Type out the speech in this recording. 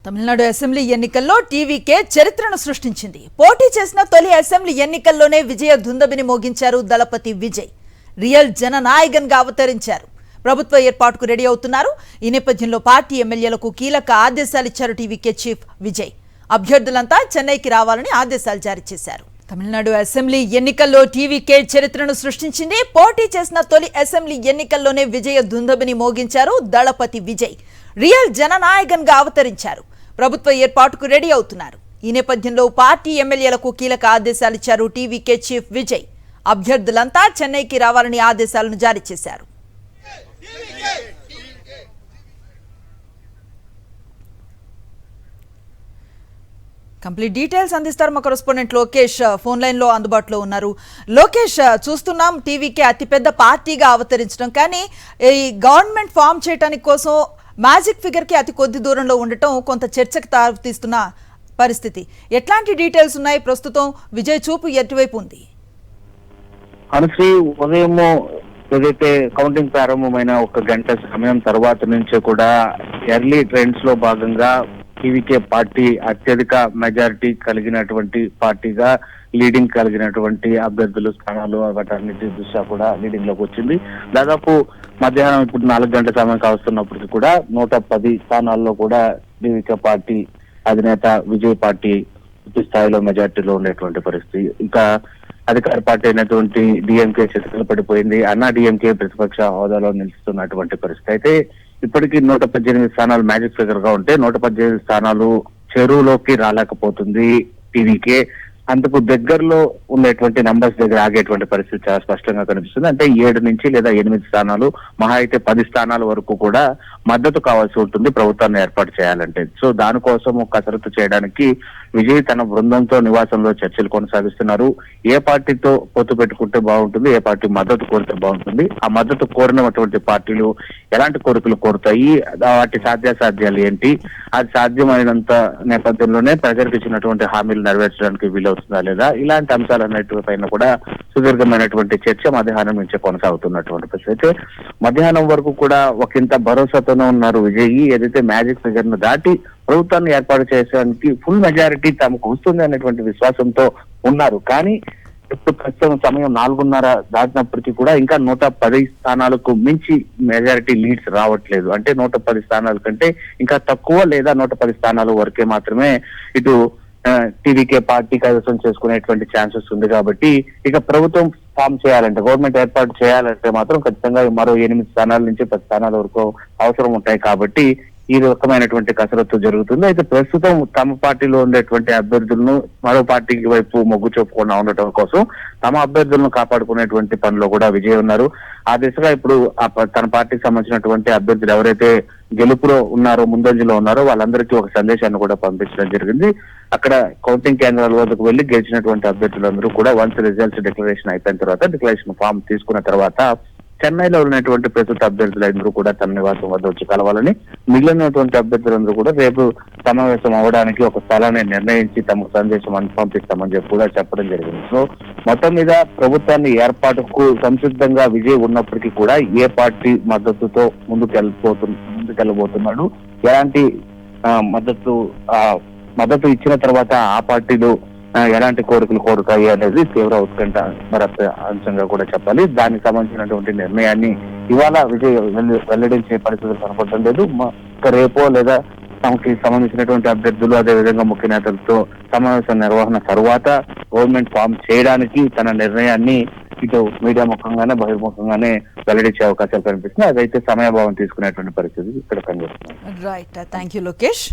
Tamil Nadu assembly ఎన్నికల్లో TVK చరిత్రను సృష్టించింది. పోటీ చేసిన తొలి అసెంబ్లీ ఎన్నికల్లోనే విజయ దుందబిని మోగించారు దళపతి విజయ్. రియల్ జననాయకన్గా అవతరించారు. ప్రభుత్వ ఏర్పాటుకు రెడీ అవుతున్నారు. ఈ నేపథ్యంలో పార్టీ ఎమ్మెల్యేలకు కీలక ఆదేశాలు ఇచ్చారు టీవీకే చీఫ్ విజయ్. అభ్యర్థులంతా చెన్నైకి రావాలని ఆదేశాలు జారీ చేశారు. తమిళనాడు అసెంబ్లీ ఎన్నికల్లో టీవీకే చరిత్రను సృష్టించింది. పోటీ చేసిన తొలి అసెంబ్లీ ఎన్నికల్లోనే విజయ దుందబిని మోగించారు దళపతి విజయ్. రియల్ జననాయకన్గా అవతరించారు. ప్రభుత్వ ఏర్పాటుకు రెడీ అవుతున్నారు. ఈ నేపథ్యంలో పార్టీ ఎమ్మెల్యేలకు కీలక ఆదేశాలు ఇచ్చారు టీవీకే చీఫ్ విజయ్. అభ్యర్థులంతా చెన్నైకి రావాలని ఆదేశాలను జారీ చేశారు. కంప్లీట్ డీటెయిల్స్ అందిస్తారు మా కరెస్పాండెంట్ లోకేష్ ఫోన్ లైన్ లో అందుబాటులో ఉన్నారు. లోకేష్, చూస్తున్నాం టీవీకే అతిపెద్ద పార్టీగా అవతరించడం, కానీ ఈ గవర్నమెంట్ ఫామ్ చేయడానికి కోసం మ్యాజిక్ ఫిగర్ కి అతి కొద్ది దూరంలో ఉండటం కొంత చర్చకు తావిస్తున్న పరిస్థితి. ఎట్లాంటి డీటెయిల్స్ ఉన్నాయి? ప్రస్తుతం విజయ్ చూపు ఎటువైపు ఉంది? అనుశ్రీ, ఉదయం ఏదైతే కౌంటింగ్ ప్రారంభమైన 1 గంట సమయం తర్వాత నుంచి కూడా ఎర్లీ ట్రెండ్స్ లో భాగంగా టీవీకే పార్టీ అత్యధిక మెజారిటీ కలిగినటువంటి పార్టీగా, లీడింగ్ కలిగినటువంటి అభ్యర్థులు స్థానాలు వాటన్నిటి దృష్ట్యా కూడా లీడింగ్ లోకి వచ్చింది. దాదాపు మధ్యాహ్నం ఇప్పుడు 4 గంటల సమయం కావస్తున్నప్పటికీ కూడా 110 స్థానాల్లో కూడా టీవీకే పార్టీ అధినేత విజయ్ పార్టీ పూర్తి స్థాయిలో మెజారిటీలో ఉండేటువంటి పరిస్థితి. ఇంకా అధికార పార్టీ అయినటువంటి డిఎంకే చేతులు పడిపోయింది. అన్నా డిఎంకే ప్రతిపక్ష హోదాలో నిలుస్తున్నటువంటి పరిస్థితి. అయితే ఇప్పటికీ 118 స్థానాలు మ్యాజిక్ ఫిగర్ గా ఉంటే 118 స్థానాలు చెరువులోకి రాలేకపోతుంది టీవీకే. అందుకు దగ్గరలో ఉండేటువంటి నంబర్స్ దగ్గర ఆగేటువంటి పరిస్థితి చాలా స్పష్టంగా కనిపిస్తుంది. అంటే 7 నుంచి లేదా 8 స్థానాలు, మహా అయితే 10 స్థానాల వరకు కూడా మద్దతు కావాల్సి ఉంటుంది ప్రభుత్వాన్ని ఏర్పాటు చేయాలంటే. సో దానికోసం కసరత్తు చేయడానికి విజయ్ తన బృందంతో నివాసంలో చర్చలు కొనసాగిస్తున్నారు. ఏ పార్టీతో పొత్తు పెట్టుకుంటే బాగుంటుంది, ఏ పార్టీ మద్దతు కోరితే బాగుంటుంది, ఆ మద్దతు కోరినటువంటి పార్టీలు ఎలాంటి కోరికలు కోరుతాయి, వాటి సాధ్యాసాధ్యాలు ఏంటి, అది సాధ్యమైనంత నేపథ్యంలోనే ప్రజలకు ఇచ్చినటువంటి హామీలు నెరవేర్చడానికి వీలవుతుందా లేదా, ఇలాంటి అంశాలన్నిటి పైన కూడా సుదీర్ఘమైనటువంటి చర్చ మధ్యాహ్నం నుంచే కొనసాగుతున్నటువంటి పరిస్థితి. అయితే మధ్యాహ్నం వరకు కూడా ఒకంత భరోసాతోనే ఉన్నారు విజయ్. ఏదైతే మ్యాజిక్ ఫిగర్ ను దాటి ప్రభుత్వాన్ని ఏర్పాటు చేయడానికి ఫుల్ మెజారిటీ తమకు వస్తుంది అనేటువంటి విశ్వాసంతో ఉన్నారు. కానీ ఇప్పుడు ప్రస్తుతం సమయం 4:30 దాటినప్పటికీ కూడా ఇంకా 110 స్థానాలకు మించి మెజారిటీ లీడ్స్ రావట్లేదు. అంటే 110 స్థానాల కంటే ఇంకా తక్కువ లేదా 110 స్థానాల వరకే మాత్రమే ఇటు టీవీకే పార్టీ కైవసం చేసుకునేటువంటి ఛాన్సెస్ ఉంది. కాబట్టి ఇక ప్రభుత్వం ఫామ్ చేయాలంటే, గవర్నమెంట్ ఏర్పాటు చేయాలంటే మాత్రం ఖచ్చితంగా మరో 8 స్థానాల నుంచి 10 స్థానాల వరకు అవసరం ఉంటాయి. కాబట్టి ఈ రకమైనటువంటి కసరత్తు జరుగుతుంది. అయితే ప్రస్తుతం తమ పార్టీలో ఉండేటువంటి అభ్యర్థులను మరో పార్టీకి వైపు మొగ్గు చూపకుండా ఉండటం కోసం తమ అభ్యర్థులను కాపాడుకునేటువంటి పనిలో కూడా విజయ్ ఉన్నారు. ఆ దిశగా ఇప్పుడు తన పార్టీకి సంబంధించినటువంటి అభ్యర్థులు ఎవరైతే గెలుపులో ఉన్నారో, ముందంజలో ఉన్నారో వాళ్ళందరికీ ఒక సందేశాన్ని కూడా పంపించడం జరిగింది. అక్కడ కౌంటింగ్ కేంద్రాల వద్దకు వెళ్లి గెలిచినటువంటి అభ్యర్థులందరూ కూడా వన్స్ రిజల్ట్స్ డిక్లరేషన్ అయిపోయిన తర్వాత, డిక్లరేషన్ ఫామ్ తీసుకున్న తర్వాత చెన్నైలో ఉన్నటువంటి ప్రస్తుత అభ్యర్థులందరూ కూడా తమ నివాసం వద్ద వచ్చి కలవాలని, మిగిలినటువంటి అభ్యర్థులందరూ కూడా రేపు సమావేశం అవ్వడానికి ఒక స్థలాన్ని నిర్ణయించి తమకు సందేశం పంపిస్తామని చెప్పి కూడా చెప్పడం జరిగింది. సో మొత్తం మీద ప్రభుత్వాన్ని ఏర్పాటుకు సంసిద్ధంగా విజయ్ ఉన్నప్పటికీ కూడా ఏ పార్టీ మద్దతుతో ముందుకెళ్ళబోతున్నాడు, ఎలాంటి మద్దతు ఇచ్చిన తర్వాత ఆ పార్టీలు ఎలాంటి కోరికలు కోరుతాయి అనేది తీవ్ర ఉత్కంఠ అంశంగా కూడా చెప్పాలి. దానికి సంబంధించినటువంటి నిర్ణయాన్ని ఇవాళ విజయ్ వెల్లడించే పరిస్థితులు కనపడటం లేదు. రేపో లేదా తమకి సంబంధించినటువంటి అభ్యర్థులు, అదేవిధంగా ముఖ్య నేతలతో సమావేశం నిర్వహణ తరువాత గవర్నమెంట్ ఫామ్ చేయడానికి తన నిర్ణయాన్ని ఇటు మీడియా ముఖంగానే బహిర్ముఖంగానే వెల్లడించే అవకాశాలు కనిపిస్తున్నాయి. అదైతే సమయభావం తీసుకునేటువంటి పరిస్థితి ఇక్కడ కనిపిస్తుంది. Right, thank you Lokesh.